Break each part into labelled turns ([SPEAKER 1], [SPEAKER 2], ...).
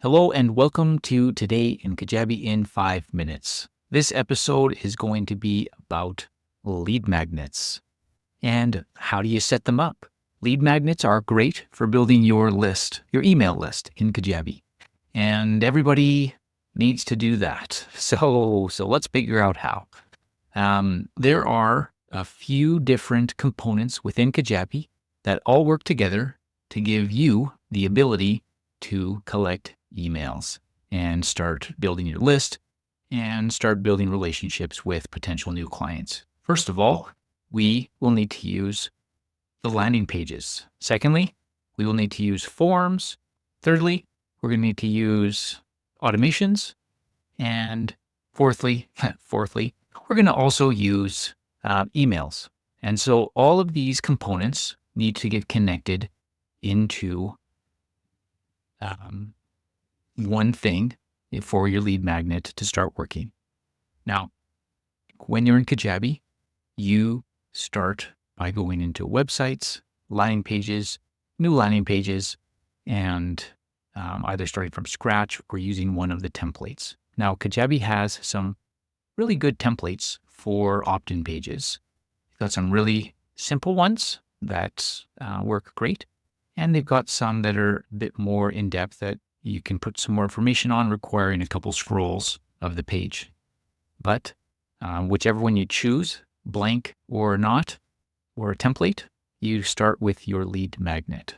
[SPEAKER 1] Hello and welcome to Today in Kajabi in 5 minutes. This episode is going to be about lead magnets and how do you set them up. Lead magnets are great for building your list, your email list in Kajabi, and everybody needs to do that. So let's figure out how. There are a few different components within Kajabi that all work together to give you the ability to collect emails and start building your list and start building relationships with potential new clients. First of all, we will need to use the landing pages. Secondly, we will need to use forms. Thirdly, we're going to need to use automations. And fourthly, we're going to also use emails. And so all of these components need to get connected into one thing for your lead magnet to start working. Now, when you're in Kajabi, you start by going into websites, landing pages, new landing pages, and either starting from scratch or using one of the templates. Now, Kajabi has some really good templates for opt-in pages. They've got some really simple ones that work great, and they've got some that are a bit more in-depth that you can put some more information on, requiring a couple scrolls of the page. But whichever one you choose, blank or not, or a template, you start with your lead magnet.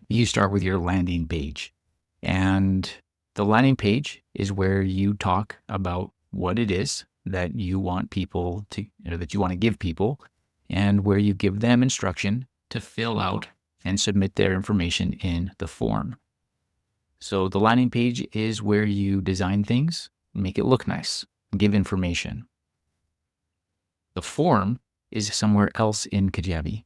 [SPEAKER 1] You start with your landing page. And the landing page is where you talk about what it is that you want people to, that you want to give people, and where you give them instruction to fill out and submit their information in the form. So the landing page is where you design things, make it look nice, give information. The form is somewhere else in Kajabi.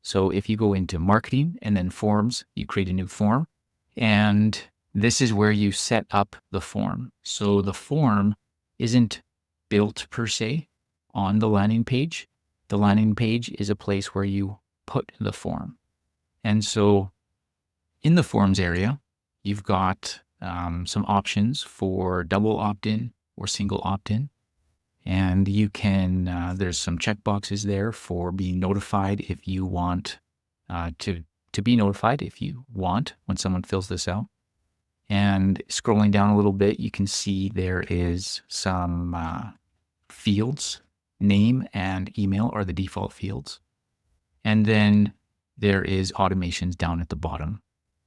[SPEAKER 1] So if you go into marketing and then forms, you create a new form, and this is where you set up the form. So the form isn't built per se on the landing page. The landing page is a place where you put the form. And so in the forms area, you've got some options for double opt-in or single opt-in. And you can, there's some checkboxes there for being notified if you want to be notified if you want when someone fills this out. And scrolling down a little bit, you can see there is some fields. Name and email are the default fields. And then there is automations down at the bottom.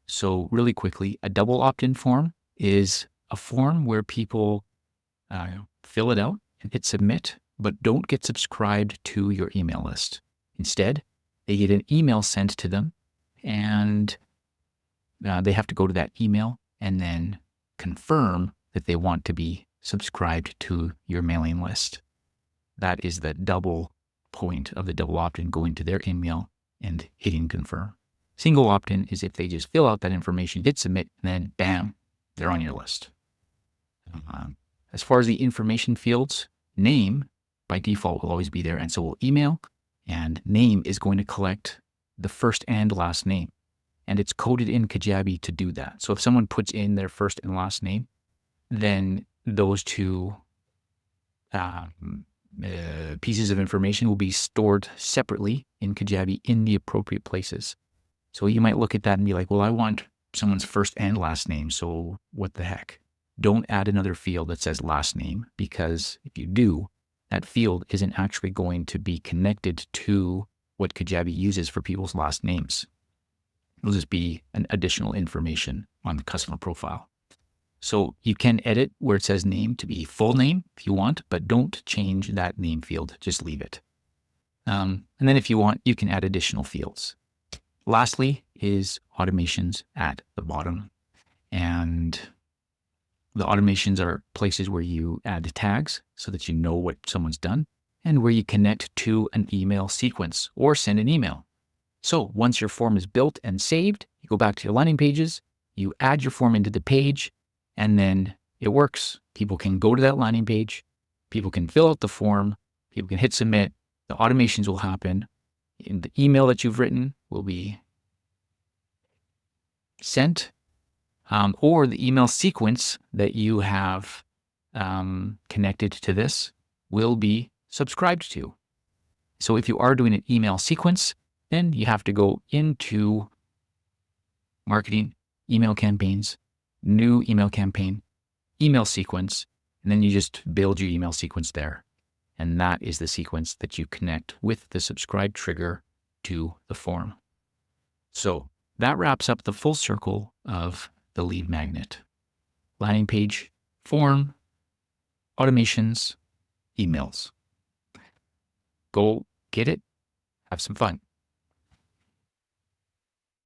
[SPEAKER 1] So really quickly, a double opt-in form is a form where people fill it out and hit submit, but don't get subscribed to your email list. Instead, they get an email sent to them, and they have to go to that email and then confirm that they want to be subscribed to your mailing list. That is the double point of the double opt-in, going to their email and hitting confirm. Single opt-in is if they just fill out that information, hit submit, and then bam, they're on your list. As far as the information fields, name by default will always be there, and so will email, and name is going to collect the first and last name, and it's coded in Kajabi to do that. So if someone puts in their first and last name, then those two pieces of information will be stored separately in Kajabi in the appropriate places. So you might look at that and be like, well, I want someone's first and last name, so what the heck? Don't add another field that says last name, because if you do, that field isn't actually going to be connected to what Kajabi uses for people's last names. It'll just be an additional information on the customer profile. So you can edit where it says name to be full name if you want, but don't change that name field, just leave it. And then if you want, you can add additional fields. Lastly is automations at the bottom. And the automations are places where you add tags so that you know what someone's done, and where you connect to an email sequence or send an email. So once your form is built and saved, you go back to your landing pages, you add your form into the page, and then it works. People can go to that landing page, people can fill out the form, people can hit submit, the automations will happen, and the email that you've written will be sent or the email sequence that you have connected to this will be subscribed to. So if you are doing an email sequence, then you have to go into marketing, email campaigns, new email campaign, email sequence, and then you just build your email sequence there. And that is the sequence that you connect with the subscribe trigger to the form. So that wraps up the full circle of the lead magnet. Landing page, form, automations, emails. Go get it. Have some fun.